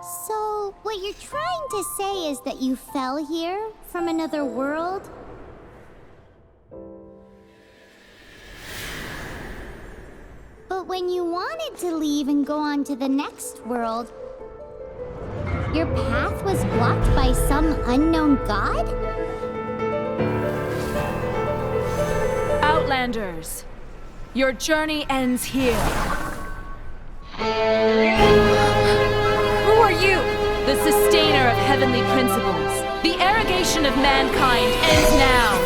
So, what you're trying to say is that you fell here from another world? But when you wanted to leave and go on to the next world, your path was blocked by some unknown god? Outlanders, your journey ends here. Who are you? The sustainer of heavenly principles. The arrogation of mankind ends now.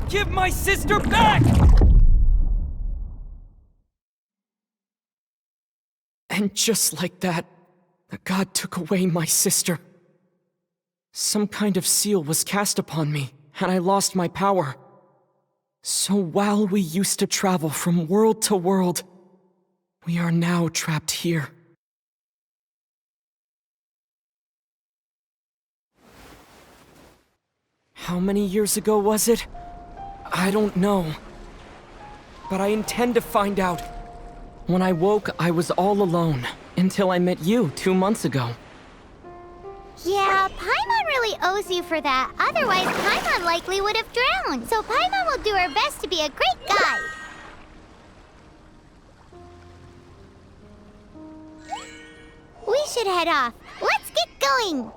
Give my sister back! And just like that, the god took away my sister. Some kind of seal was cast upon me, and I lost my power. So while we used to travel from world to world, we are now trapped here. How many years ago was it? I don't know. But I intend to find out. When I woke, I was all alone, until I met you 2 months ago. Yeah, Paimon really owes you for that. Otherwise, Paimon likely would have drowned. So Paimon will do her best to be a great guide. We should head off. Let's get going!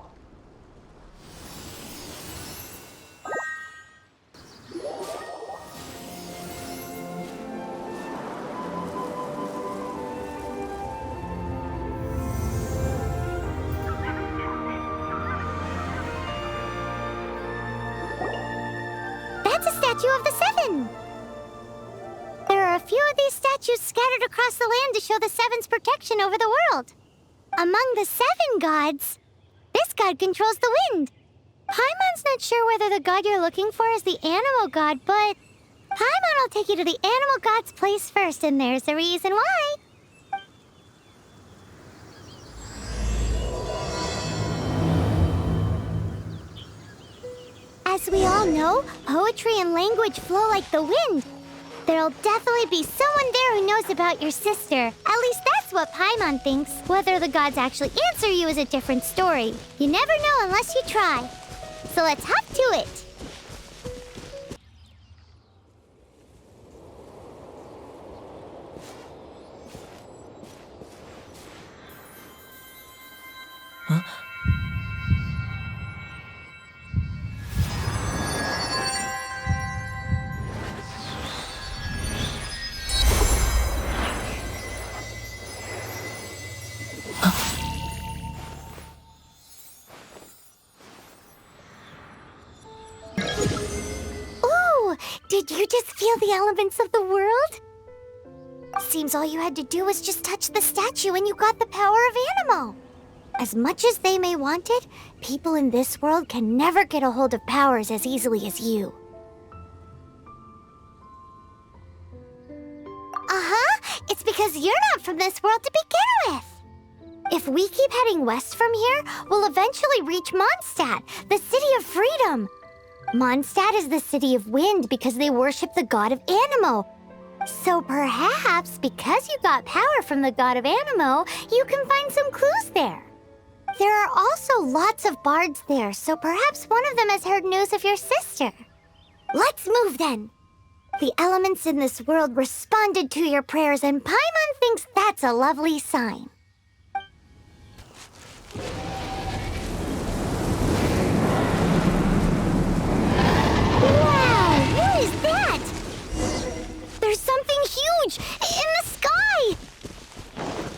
That's a statue of the Seven! There are a few of these statues scattered across the land to show the Seven's protection over the world. Among the 7 gods, this god controls the wind. Paimon's not sure whether the god you're looking for is the animal god, but Paimon will take you to the animal god's place first, and there's the reason why. As we all know, poetry and language flow like the wind. There'll definitely be someone there who knows about your sister. At least that's what Paimon thinks. Whether the gods actually answer you is a different story. You never know unless you try. So let's hop to it. Did you just feel the elements of the world? Seems all you had to do was just touch the statue and you got the power of Animo. As much as they may want it, people in this world can never get a hold of powers as easily as you. It's because you're not from this world to begin with. If we keep heading west from here, we'll eventually reach Mondstadt, the city of freedom. Mondstadt is the city of wind because they worship the god of Animo. So perhaps, because you got power from the god of Animo, you can find some clues there. There are also lots of bards there, so perhaps one of them has heard news of your sister. Let's move then. The elements in this world responded to your prayers, and Paimon thinks that's a lovely sign. Wow, what is that? There's something huge in the sky!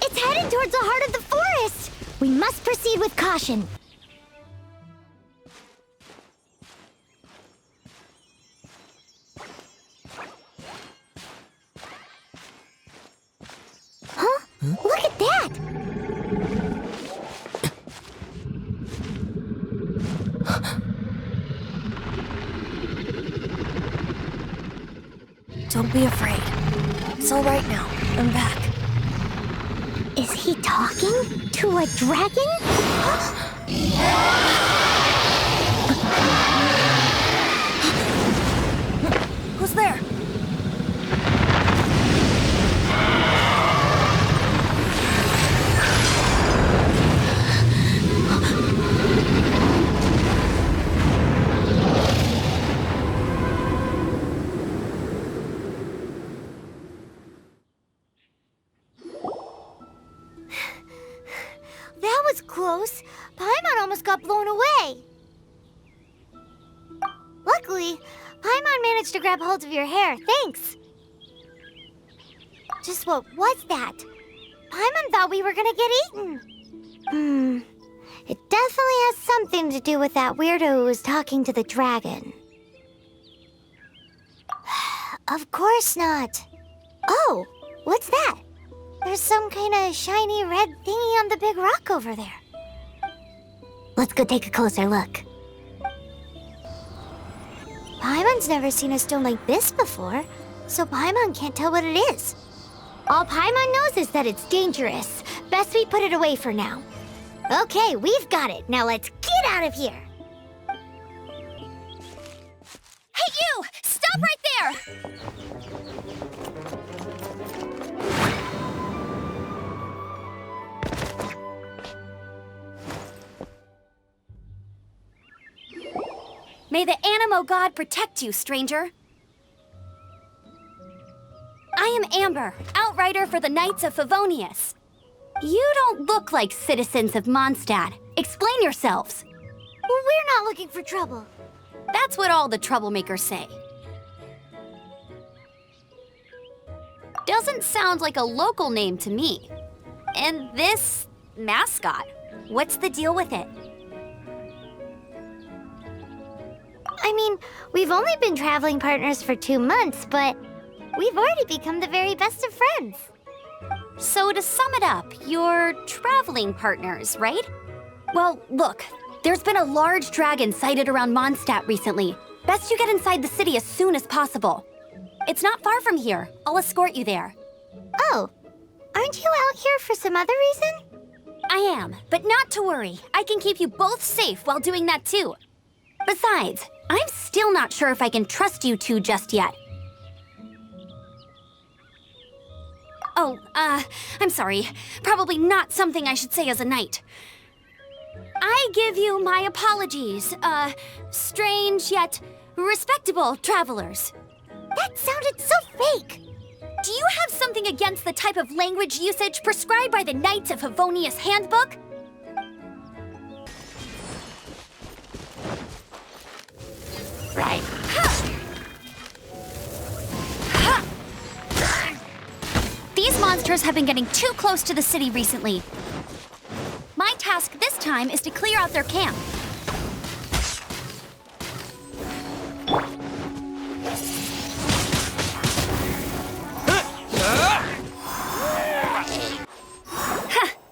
It's headed towards the heart of the forest! We must proceed with caution. Huh? Look at that! Don't be afraid. It's all right now. I'm back. Is he talking to a dragon? Who's there? That was close. Paimon almost got blown away. Luckily, Paimon managed to grab hold of your hair. Thanks. Just what was that? Paimon thought we were gonna get eaten. It definitely has something to do with that weirdo who was talking to the dragon. Of course not. Oh, what's that? There's some kind of shiny red thingy on the big rock over there. Let's go take a closer look. Paimon's never seen a stone like this before, so Paimon can't tell what it is. All Paimon knows is that it's dangerous. Best we put it away for now. Okay, we've got it. Now let's get out of here. Hey, you! Stop right there! May the Animo God protect you, stranger. I am Amber, outrider for the Knights of Favonius. You don't look like citizens of Mondstadt. Explain yourselves. We're not looking for trouble. That's what all the troublemakers say. Doesn't sound like a local name to me. And this mascot, what's the deal with it? I mean, we've only been traveling partners for 2 months, but we've already become the very best of friends. So to sum it up, you're traveling partners, right? Well, look, there's been a large dragon sighted around Mondstadt recently. Best you get inside the city as soon as possible. It's not far from here. I'll escort you there. Oh, aren't you out here for some other reason? I am, but not to worry. I can keep you both safe while doing that too. Besides, I'm still not sure if I can trust you two just yet. Oh, I'm sorry. Probably not something I should say as a knight. I give you my apologies, strange yet respectable travelers. That sounded so fake. Do you have something against the type of language usage prescribed by the Knights of Favonius Handbook? Right. These monsters have been getting too close to the city recently. My task this time is to clear out their camp.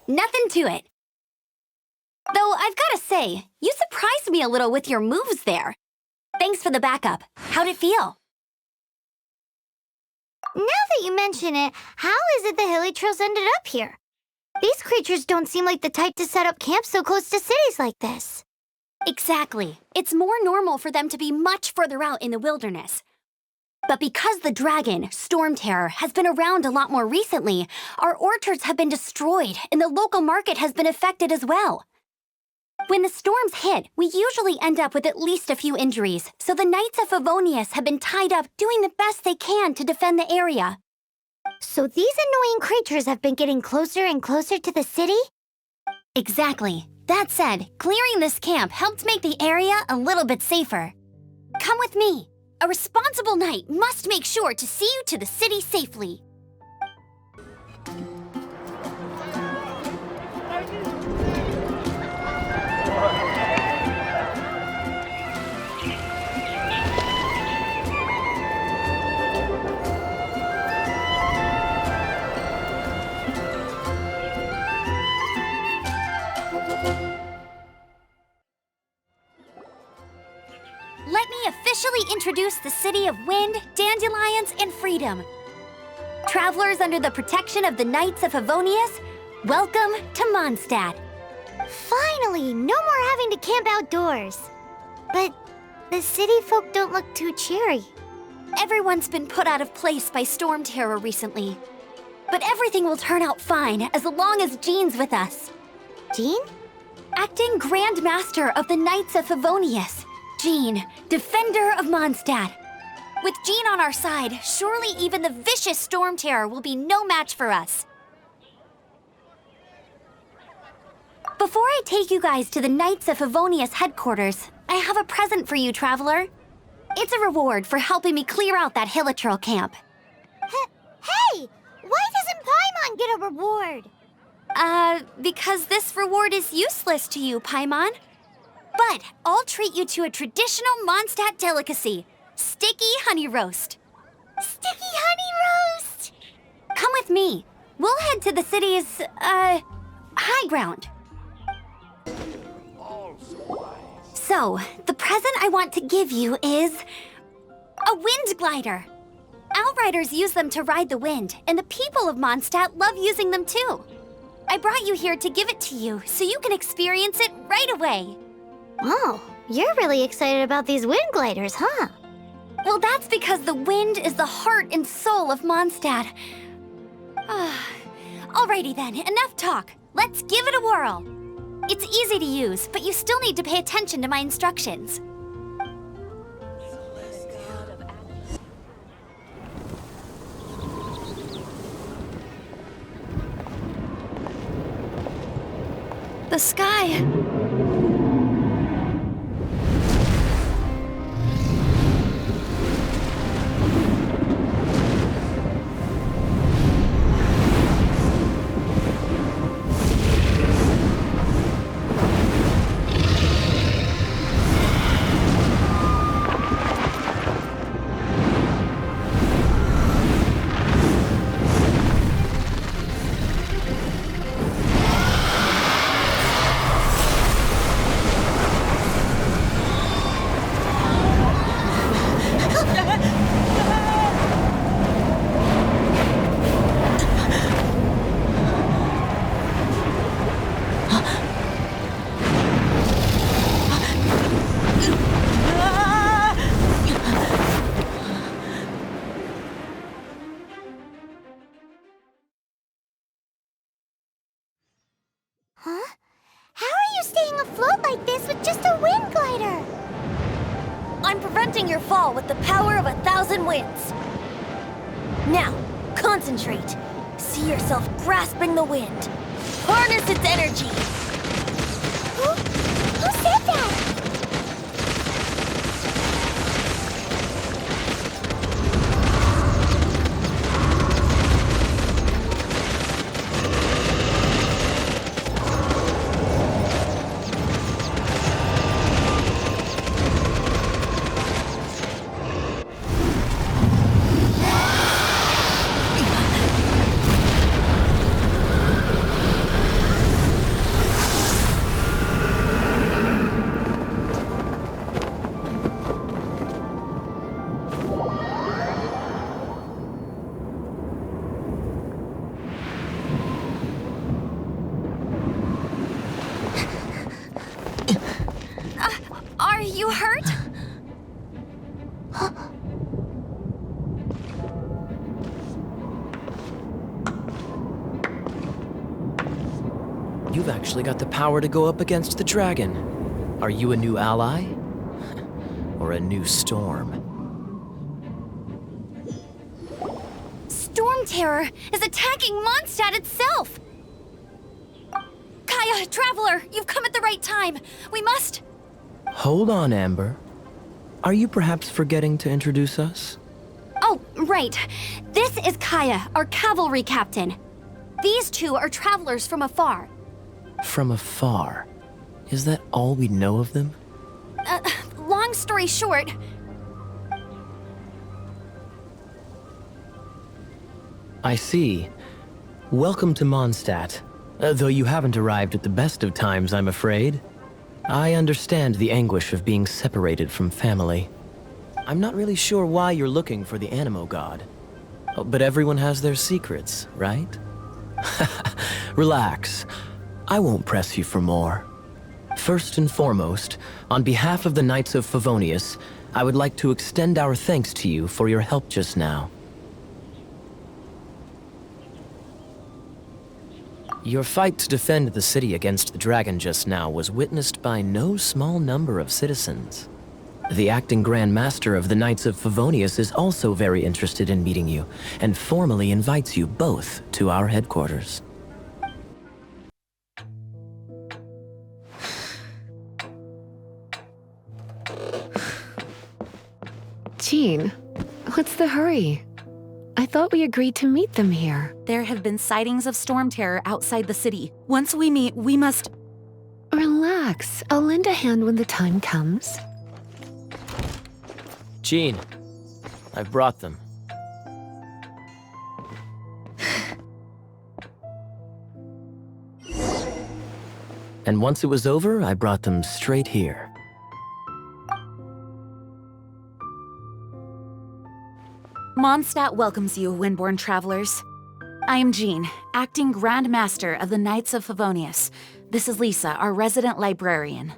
Nothing to it. Though I've got to say, you surprised me a little with your moves there. Thanks for the backup. How'd it feel? Now that you mention it, how is it the Hilly Trails ended up here? These creatures don't seem like the type to set up camp so close to cities like this. Exactly. It's more normal for them to be much further out in the wilderness. But because the dragon, Storm Terror, has been around a lot more recently, our orchards have been destroyed and the local market has been affected as well. When the storms hit, we usually end up with at least a few injuries, so the Knights of Favonius have been tied up doing the best they can to defend the area. So these annoying creatures have been getting closer and closer to the city? Exactly. That said, clearing this camp helped make the area a little bit safer. Come with me. A responsible knight must make sure to see you to the city safely. Let me officially introduce the city of wind, dandelions, and freedom. Travelers under the protection of the Knights of Favonius, welcome to Mondstadt. Finally, no more having to camp outdoors. But the city folk don't look too cheery. Everyone's been put out of place by storm terror recently. But everything will turn out fine as long as Jean's with us. Jean? Acting Grand Master of the Knights of Favonius. Jean, Defender of Mondstadt. With Jean on our side, surely even the vicious storm terror will be no match for us. Before I take you guys to the Knights of Favonius headquarters, I have a present for you, Traveler. It's a reward for helping me clear out that Hilichurl camp. Hey! Why doesn't Paimon get a reward? Because this reward is useless to you, Paimon. But I'll treat you to a traditional Mondstadt delicacy, sticky honey roast. Sticky honey roast! Come with me. We'll head to the city's, high ground. So, the present I want to give you is a wind glider. Outriders use them to ride the wind, and the people of Mondstadt love using them too. I brought you here to give it to you so you can experience it right away. Oh, you're really excited about these wind gliders, huh? Well, that's because the wind is the heart and soul of Mondstadt. Alrighty then, enough talk. Let's give it a whirl. It's easy to use, but you still need to pay attention to my instructions. The sky... Huh? How are you staying afloat like this with just a wind glider? I'm preventing your fall with the power of 1,000 winds. Now, concentrate. See yourself grasping the wind. Harness its energy. Who said that? you've actually got the power to go up against the dragon. Are you a new ally? Or a new storm? Storm Terror is attacking Mondstadt itself! Kaya, Traveler, you've come at the right time. We must... Hold on, Amber. Are you perhaps forgetting to introduce us? Oh, right. This is Kaya, our cavalry captain. These two are travelers from afar. From afar? Is that all we know of them? Long story short... I see. Welcome to Mondstadt. Though you haven't arrived at the best of times, I'm afraid. I understand the anguish of being separated from family. I'm not really sure why you're looking for the Animo God. But everyone has their secrets, right? Relax. I won't press you for more. First and foremost, on behalf of the Knights of Favonius, I would like to extend our thanks to you for your help just now. Your fight to defend the city against the dragon just now was witnessed by no small number of citizens. The acting Grand Master of the Knights of Favonius is also very interested in meeting you, and formally invites you both to our headquarters. Jean, what's the hurry? I thought we agreed to meet them here. There have been sightings of storm terror outside the city. Once we meet, we must... Relax. I'll lend a hand when the time comes. Jean, I've brought them. And once it was over, I brought them straight here. Mondstadt welcomes you, Windborn travelers. I am Jean, acting Grand Master of the Knights of Favonius. This is Lisa, our resident librarian.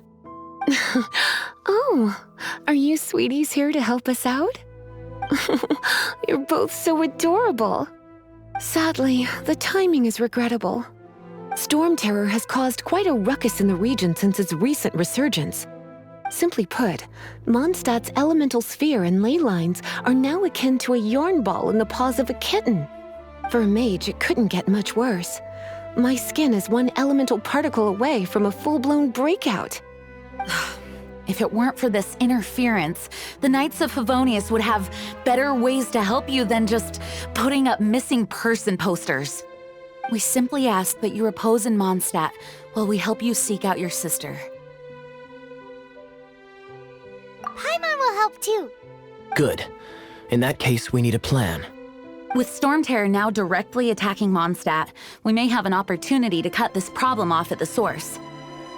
Oh, are you sweeties here to help us out? You're both so adorable. Sadly, the timing is regrettable. Storm Terror has caused quite a ruckus in the region since its recent resurgence. Simply put, Mondstadt's elemental sphere and ley lines are now akin to a yarn ball in the paws of a kitten. For a mage, it couldn't get much worse. My skin is one elemental particle away from a full-blown breakout. If it weren't for this interference, the Knights of Favonius would have better ways to help you than just putting up missing person posters. We simply ask that you repose in Mondstadt while we help you seek out your sister. Paimon will help too. Good. In that case, we need a plan. With Storm Terror now directly attacking Mondstadt, we may have an opportunity to cut this problem off at the source.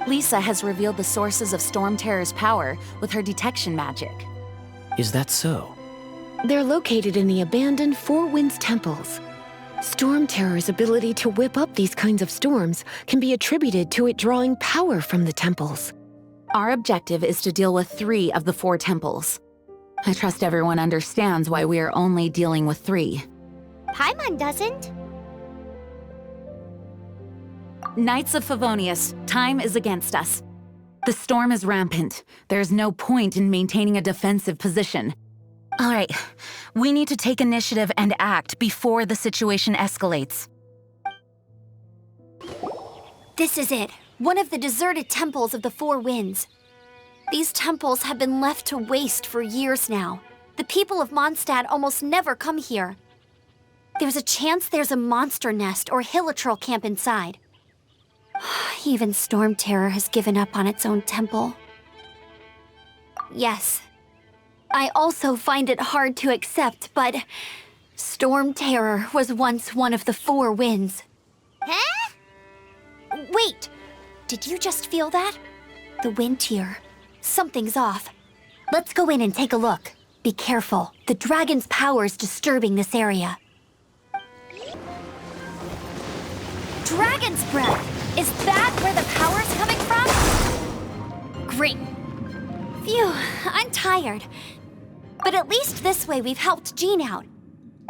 Lisa has revealed the sources of Storm Terror's power with her detection magic. Is that so? They're located in the abandoned Four Winds temples. Storm Terror's ability to whip up these kinds of storms can be attributed to it drawing power from the temples. Our objective is to deal with 3 of the 4 temples. I trust everyone understands why we are only dealing with 3. Paimon doesn't. Knights of Favonius, time is against us. The storm is rampant. There's no point in maintaining a defensive position. All right, we need to take initiative and act before the situation escalates. This is it. One of the deserted temples of the Four Winds. These temples have been left to waste for years now. The people of Mondstadt almost never come here. There's a chance there's a monster nest or hilitrol camp inside. Even Storm Terror has given up on its own temple. Yes. I also find it hard to accept, but Storm Terror was once one of the Four Winds. Huh? Wait! Did you just feel that? The wind here. Something's off. Let's go in and take a look. Be careful. The dragon's power is disturbing this area. Dragon's breath! Is that where the power's coming from? Great. Phew, I'm tired. But at least this way we've helped Jean out.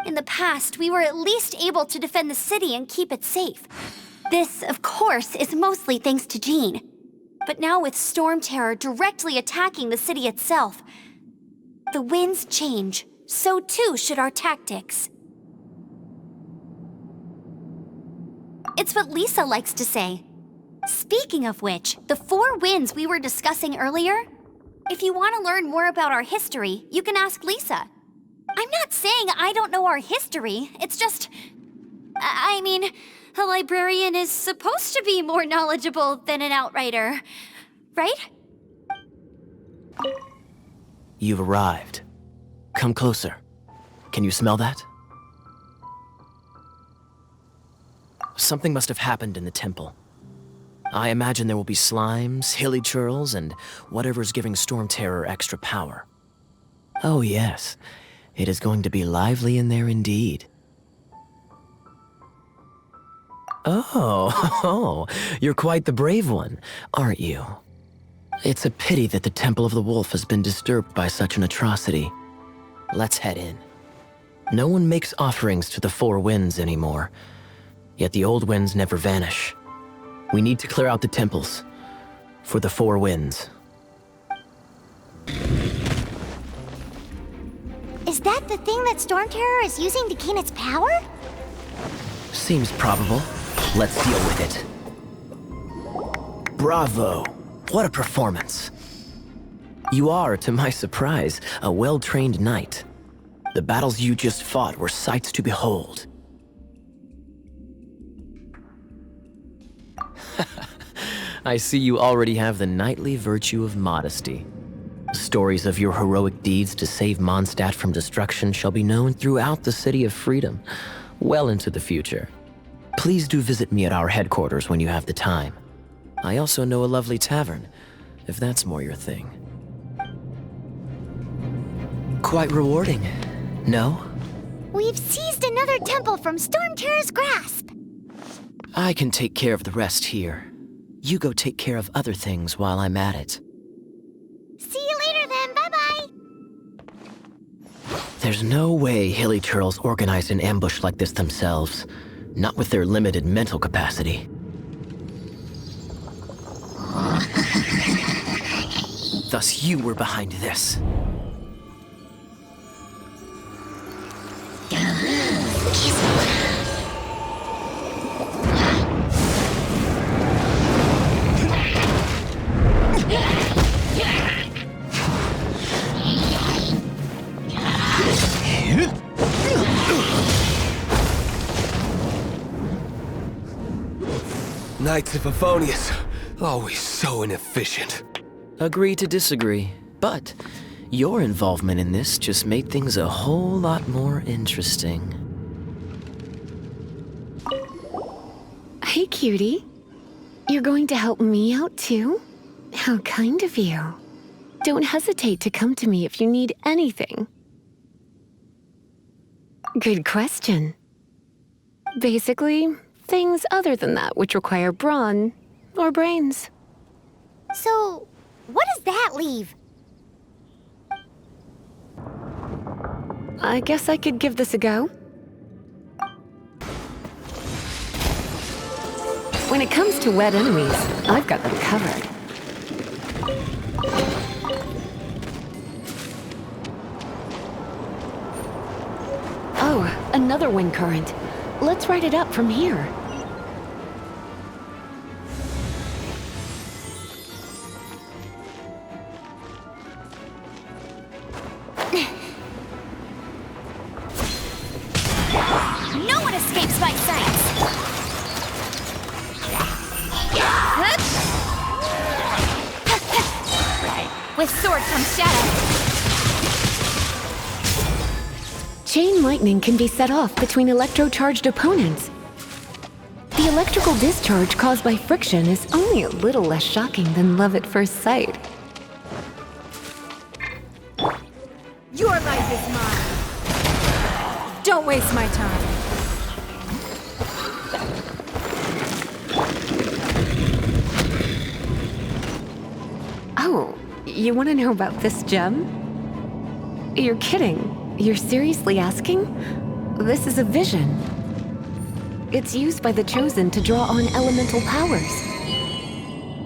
In the past, we were at least able to defend the city and keep it safe. This, of course, is mostly thanks to Jean. But now with Storm Terror directly attacking the city itself, the winds change, so too should our tactics. It's what Lisa likes to say. Speaking of which, the 4 winds we were discussing earlier, if you want to learn more about our history, you can ask Lisa. I'm not saying I don't know our history, it's just... I mean, a librarian is supposed to be more knowledgeable than an outrider, right? You've arrived. Come closer. Can you smell that? Something must have happened in the temple. I imagine there will be slimes, hilly churls, and whatever's giving Storm Terror extra power. Oh yes, it is going to be lively in there indeed. Oh, you're quite the brave one, aren't you? It's a pity that the Temple of the Wolf has been disturbed by such an atrocity. Let's head in. No one makes offerings to the 4 winds anymore, yet the old winds never vanish. We need to clear out the temples for the 4 winds. Is that the thing that Storm Terror is using to gain its power? Seems probable. Let's deal with it. Bravo! What a performance. You are, to my surprise, a well-trained knight. The battles you just fought were sights to behold. I see you already have the knightly virtue of modesty. Stories of your heroic deeds to save Mondstadt from destruction shall be known throughout the City of Freedom, well into the future. Please do visit me at our headquarters when you have the time. I also know a lovely tavern, if that's more your thing. Quite rewarding, no? We've seized another temple from Storm Terror's grasp. I can take care of the rest here. You go take care of other things while I'm at it. See you later then, bye-bye. There's no way hilly churls organized an ambush like this themselves. Not with their limited mental capacity. Thus you were behind this. Knights of Favonius, always so inefficient. Agree to disagree, but your involvement in this just made things a whole lot more interesting. Hey, cutie. You're going to help me out too? How kind of you. Don't hesitate to come to me if you need anything. Good question. Basically, things other than that which require brawn or brains. So, what does that leave? I guess I could give this a go. When it comes to wet enemies, I've got them covered. Oh, another wind current. Let's ride it up from here. No one escapes my sight! With sword comes shadow. Chain lightning can be set off between electro-charged opponents. The electrical discharge caused by friction is only a little less shocking than love at first sight. Your life is mine. Don't waste my time. Oh, you want to know about this gem? You're kidding. You're seriously asking? This is a vision. It's used by the Chosen to draw on elemental powers.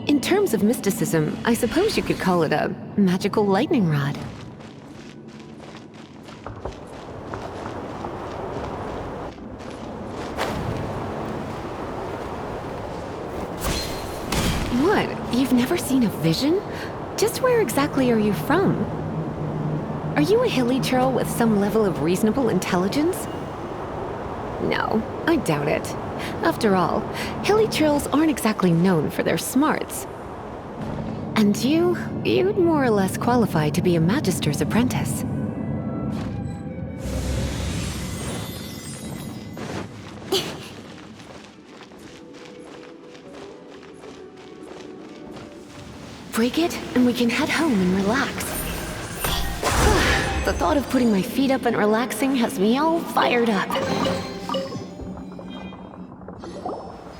In terms of mysticism, I suppose you could call it a magical lightning rod. What? You've never seen a vision? Just where exactly are you from? Are you a hilly churl with some level of reasonable intelligence? No, I doubt it. After all, hilly churls aren't exactly known for their smarts. And you'd more or less qualify to be a magister's apprentice. Break it, and we can head home and relax. The thought of putting my feet up and relaxing has me all fired up.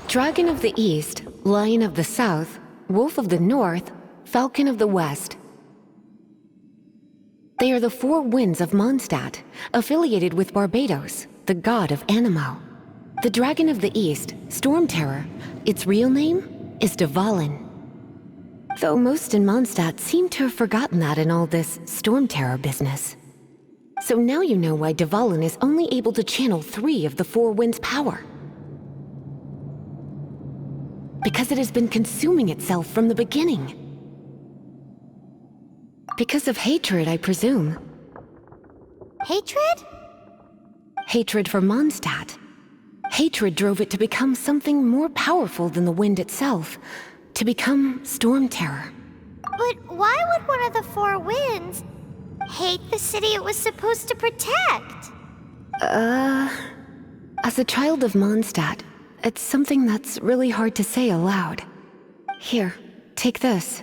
Dragon of the East, Lion of the South, Wolf of the North, Falcon of the West. They are the four winds of Mondstadt, affiliated with Barbados, the god of Anemo. The Dragon of the East, Storm Terror, its real name is Dvalin. Though most in Mondstadt seem to have forgotten that in all this Storm Terror business. So now you know why Dvalin is only able to channel 3 of the four winds' power. Because it has been consuming itself from the beginning. Because of hatred, I presume. Hatred? Hatred for Mondstadt. Hatred drove it to become something more powerful than the wind itself. To become Storm Terror. But why would one of the four winds hate the city it was supposed to protect? As a child of Mondstadt, it's something that's really hard to say aloud. Here, take this.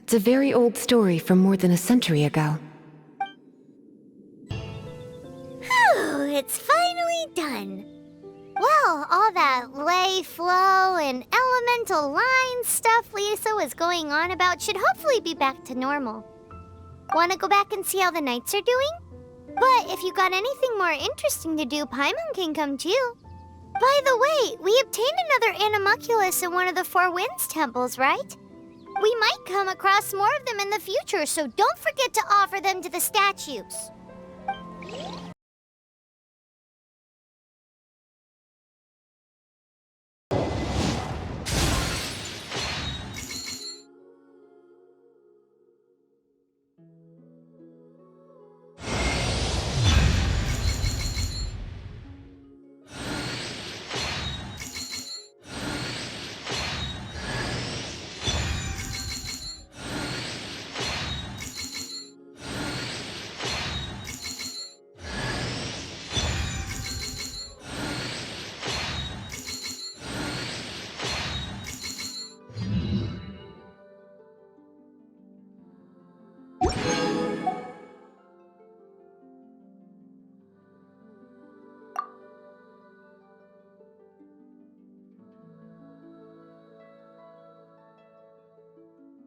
It's a very old story from more than a century ago. Phew, it's finally done. Well, all that lay, flow, and elemental line stuff Lisa was going on about should hopefully be back to normal. Want to go back and see how the knights are doing? But if you got anything more interesting to do, Paimon can come too. By the way, we obtained another Animalculus in one of the Four Winds temples, right? We might come across more of them in the future, so don't forget to offer them to the statues.